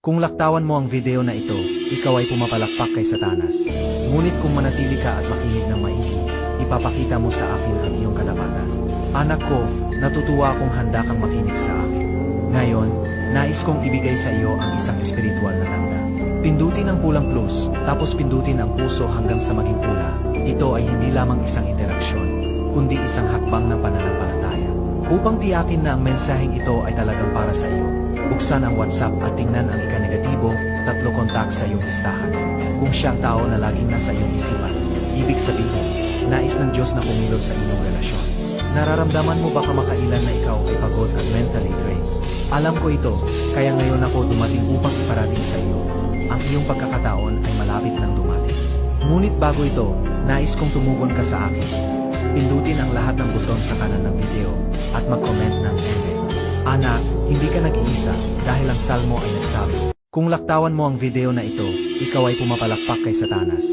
Kung laktawan mo ang video na ito, ikaw ay pumapalakpak kay Satanas. Ngunit kung manatili ka at makinig ng maigi, ipapakita mo sa akin ang iyong katapatan. Anak ko, natutuwa akong handa kang makinig sa akin. Ngayon, nais kong ibigay sa iyo ang isang espiritual na tanda. Pindutin ang pulang plus, tapos pindutin ang puso hanggang sa maging pula. Ito ay hindi lamang isang interaksyon, kundi isang hakbang ng pananampalataya. Upang tiyakin na ang mensaheng ito ay talagang para sa iyo, buksan ang WhatsApp at tingnan ang ika-negatibo, 3 kontak sa iyong listahan. Kung siyang tao na laging nasa iyong isipan, ibig sabihin, nais ng Diyos na kumilos sa inyong relasyon. Nararamdaman mo ba kamakailan na ikaw ay pagod at mentally drained? Alam ko ito, kaya ngayon ako dumating upang iparating sa iyo. Ang iyong pagkakataon ay malapit nang dumating. Ngunit bago ito, nais kong tumugon ka sa akin. Pindutin ang lahat ng buton sa kanan ng video at mag-comment ng Amen. Anak, hindi ka nag-iisa dahil ang salmo ay nagsabi. Kung laktawan mo ang video na ito, ikaw ay pumapalakpak kay Satanas.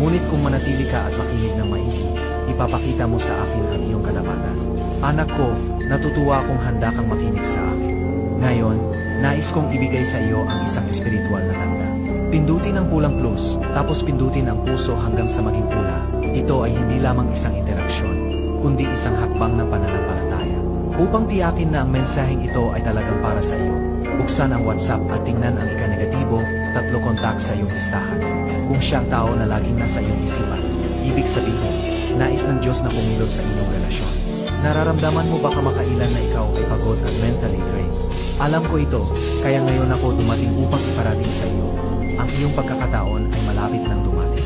Ngunit kung manatili ka at makinig ng maigi, ipapakita mo sa akin ang iyong katapatan. Anak ko, natutuwa akong handa kang makinig sa akin. Ngayon, nais kong ibigay sa iyo ang isang espiritual na tanda. Pindutin ang pulang plus, tapos pindutin ang puso hanggang sa maging pula. Ito ay hindi lamang isang interaksyon, kundi isang hakbang ng pananampalataya. Upang tiyakin na ang mensaheng ito ay talagang para sa iyo, buksan ang WhatsApp at tingnan ang ika-negatibo, 3 kontak sa iyong listahan. Kung siyang tao na laging nasa iyong isipan, ibig sabihin, nais ng Diyos na kumilos sa inyong relasyon. Nararamdaman mo ba kamakailan na ikaw ay pagod at mentally drained? Alam ko ito, kaya ngayon ako dumating upang iparating sa iyo. Ang iyong pagkakataon ay malapit nang dumating.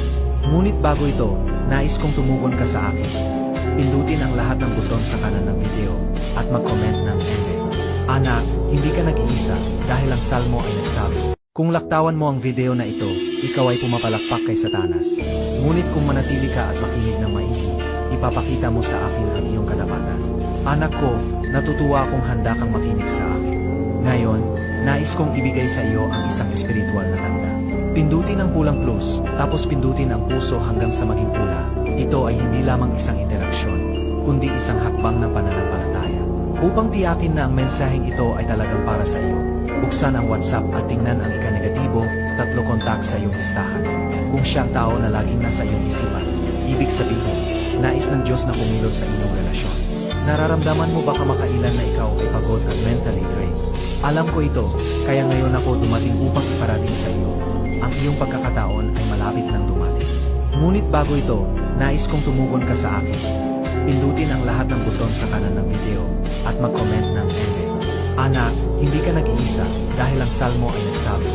Ngunit bago ito, nais kong tumugon ka sa akin. Pindutin ang lahat ng buton sa kanan ng video at mag-comment ng Amen. Anak, hindi ka nag-iisa dahil ang salmo ay nagsabi. Kung laktawan mo ang video na ito, ikaw ay pumapalakpak kay Satanas. Ngunit kung manatili ka at makinig ng maigi, ipapakita mo sa akin ang iyong katapatan. Anak ko, natutuwa akong handa kang makinig sa akin. Ngayon, nais kong ibigay sa iyo ang isang espiritual na tanda. Pindutin ang pulang plus, tapos pindutin ang puso hanggang sa maging pula. Ito ay hindi lamang isang interaksyon, kundi isang hakbang ng pananampalataya. Upang tiyakin na ang mensaheng ito ay talagang para sa iyo, buksan ang WhatsApp at tingnan ang ika-negatibo, 3 kontak sa iyong listahan. Kung siyang tao na laging nasa iyong isipan, ibig sabihin, nais ng Diyos na kumilos sa inyong relasyon. Nararamdaman mo ba kamakailan na ikaw ay pagod at mentally drained? Alam ko ito, kaya ngayon ako dumating upang iparating sa iyo. Ang iyong pagkakataon ay malapit nang dumating. Ngunit bago ito, nais kong tumugon ka sa akin. Pindutin ang lahat ng buton sa kanan ng video at mag-comment ng Amen. Anak, hindi ka nag-iisa dahil ang salmo ay nagsabi.